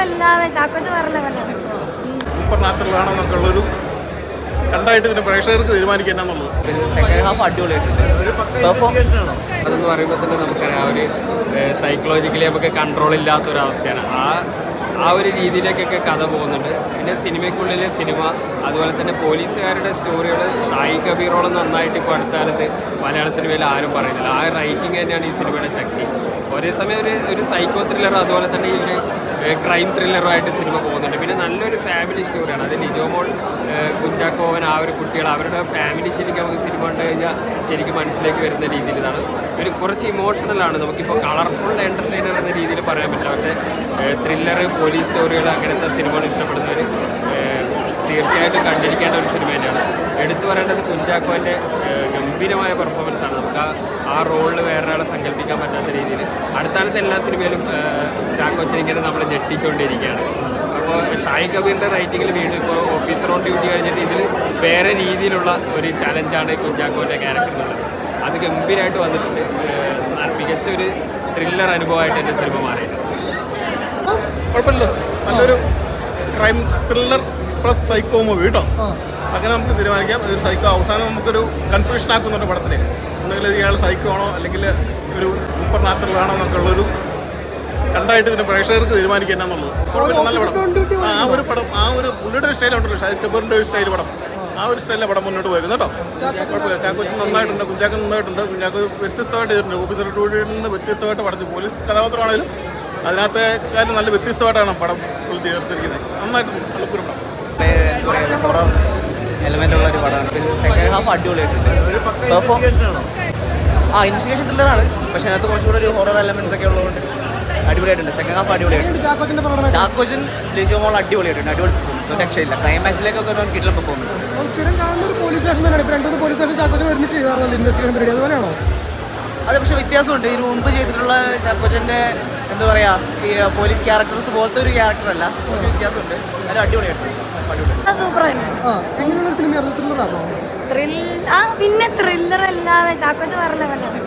അല്ലാതെ ചാക്കോച്ച് വേറെ ലെവലാണ്. സൂപ്പർ നാച്ചുറൽ ആണെന്നൊക്കെ ഉള്ളൊരു കണ്ടായിട്ട് ഇതിന് പ്രേക്ഷകർക്ക് തീരുമാനിക്കുക എന്നുള്ളത്. സെക്കൻഡ് ഹാഫ് അടിപൊളിയായിട്ടുണ്ട്. അതെന്ന് പറയുമ്പോൾ തന്നെ നമുക്കറിയാം ഒരു സൈക്കോളജിക്കലി നമുക്ക് കൺട്രോൾ ഇല്ലാത്തൊരവസ്ഥയാണ്. ആ ഒരു രീതിയിലേക്കൊക്കെ കഥ പോകുന്നുണ്ട്. പിന്നെ സിനിമയ്ക്കുള്ളിലെ സിനിമ, അതുപോലെ തന്നെ പോലീസുകാരുടെ സ്റ്റോറികൾ, ഷായി കബീറോളം നന്നായിട്ട് ഇപ്പോൾ അടുത്ത കാലത്ത് മലയാള സിനിമയിൽ ആരും പറയുന്നില്ല. ആ റൈറ്റിംഗ് തന്നെയാണ് ഈ സിനിമയുടെ ശക്തി. ഒരേ സമയം ഒരു സൈക്കോ ത്രില്ലർ, അതുപോലെ തന്നെ ഈ ഒരു ക്രൈം ത്രില്ലറുമായിട്ട് സിനിമ പോകുന്നുണ്ട്. പിന്നെ നല്ലൊരു ഫാമിലി സ്റ്റോറിയാണ്. അത് ലിജോമോൾ, കുഞ്ചാക്കോവൻ, ആ ഒരു കുട്ടികൾ, അവരുടെ ഫാമിലി ശരിക്കും നമുക്ക് സിനിമ കണ്ടു കഴിഞ്ഞാൽ ശരിക്കും മനസ്സിലേക്ക് വരുന്ന രീതിയിൽ ഇതാണ്. ഒരു കുറച്ച് ഇമോഷണലാണ്. നമുക്കിപ്പോൾ കളർഫുൾ എൻ്റർടൈനർ എന്ന രീതിയിൽ പറയാൻ പറ്റില്ല. പക്ഷേ ത്രില്ലർ, പോലീസ് സ്റ്റോറികൾ, അങ്ങനത്തെ സിനിമകൾ ഇഷ്ടപ്പെടുന്നവർ തീർച്ചയായിട്ടും കണ്ടിരിക്കേണ്ട ഒരു സിനിമ തന്നെയാണ്. എടുത്തു പറയേണ്ടത് കുഞ്ചാക്കോൻ്റെ ഗംഭീരമായ പെർഫോമൻസാണ്. നമുക്ക് ആ റോളിൽ വേറൊരാളെ സങ്കല്പിക്കാൻ പറ്റാത്ത രീതിയിൽ അടുത്തടുത്ത എല്ലാ സിനിമയിലും ചാക്കോച്ചനിങ്ങനെ നമ്മൾ ഞെട്ടിച്ചുകൊണ്ടിരിക്കുകയാണ്. അപ്പോൾ ഷായി കബീറിൻ്റെ റൈറ്റിങ്ങിൽ വീണ്ടും ഇപ്പോൾ ഓഫീസർ ഓൺ ഡ്യൂട്ടി കഴിഞ്ഞിട്ട് ഇതിൽ വേറെ രീതിയിലുള്ള ഒരു ചലഞ്ചാണ് കുഞ്ചാക്കോൻ്റെ ക്യാരക്ടറിനുള്ളത്. അത് ഗംഭീരമായിട്ട് വന്നിട്ടുണ്ട്. മികച്ചൊരു ത്രില്ലർ അനുഭവമായിട്ട് എൻ്റെ സിനിമ മാറിയിട്ടുണ്ട്. കുഴപ്പമില്ല, നല്ലൊരു crime thriller plus psycho movie കേട്ടോ. അങ്ങനെ നമുക്ക് തീരുമാനിക്കാം. ഒരു സൈക്കോ അവസാനം നമുക്കൊരു കൺഫ്യൂഷൻ ആക്കുന്നുണ്ട് പടത്തിൽ. ഒന്നുകിൽ ഇയാൾ സൈക്കോ ആണോ അല്ലെങ്കിൽ ഒരു സൂപ്പർ നാച്ചുറൽ ആണോ എന്നൊക്കെ ഉള്ളൊരു കണ്ടായിട്ട് ഇതിന് പ്രേക്ഷകർക്ക് തീരുമാനിക്കുക എന്നുള്ളത്. കുഴപ്പമില്ല, നല്ല പടം. ആ ഒരു പടം, ആ ഒരു പുള്ളിയുടെ ഒരു സ്റ്റൈലുണ്ടല്ലോ, ഷായി കബീറിൻ്റെ ഒരു സ്റ്റൈൽ പടം, ആ ഒരു സ്റ്റൈലിലെ പടം മുന്നോട്ട് പോയിരുന്നു കേട്ടോ. കുഴപ്പമില്ല, ചാക്കോച്ചൻ നന്നായിട്ടുണ്ട്, കുഞ്ചാക്കോ നന്നായിട്ടുണ്ട്. കുഞ്ചാക്കോ വ്യത്യസ്തമായിട്ട് ചെയ്തിട്ടുണ്ട്. ഓഫീസർ ഡ്യൂട്ടിയിൽ നിന്ന് വ്യത്യസ്തമായിട്ട് പടച്ചു. പോലീസ് കഥാപാത്രമാണെങ്കിലും അതിനകത്തെ കാര്യം നല്ല വ്യത്യസ്തമായിട്ടാണ് പടം തീർത്തിരിക്കുന്നത്. നന്നായിട്ടുണ്ട്, നല്ല പടം. ഹൊറർ എലമെൻ്റ് ഉള്ള ഒരു പടമാണ്. പിന്നെ സെക്കൻഡ് ഹാഫ് അടിപൊളിയായിട്ടുണ്ട്. ഇൻവെസ്റ്റിഗേഷൻ ത്രില്ലറാണ്, പക്ഷേ അതിനകത്ത് കുറച്ചുകൂടെ ഒരു ഹൊറർ എലമെൻറ്റ്സ് ഒക്കെ ഉള്ളതുകൊണ്ട് അടിപൊളിയായിട്ടുണ്ട്. സെക്കൻഡ് ഹാഫ് അടിപൊളിയായിട്ടുണ്ട്. ചാക്കോച്ചൻ, ലിജോമോൾ അടിപൊളിയായിട്ടുണ്ട്. അടിപൊളി പെർഫോമൻസ്, ഒരു രക്ഷയില്ല. ക്ലൈമാക്സിലേക്കൊക്കെ ഒരു കിട്ടുന്ന പെർഫോമൻസ്. അത് പക്ഷേ വ്യത്യാസമുണ്ട്. ഇതിന് മുമ്പ് ചെയ്തിട്ടുള്ള ചാക്കോച്ചൻ്റെ എന്താ പറയുക, ഈ പോലീസ് ക്യാരക്ടേഴ്സ് പോലത്തെ ഒരു ക്യാരക്ടറല്ല, കുറച്ച് വ്യത്യാസമുണ്ട്. അത് അടിപൊളിയായിട്ടുണ്ട്. പിന്നെ ത്രില്ലർ അല്ലാതെ ചാക്കോച്ച് വേറെ ലെവലാണ്.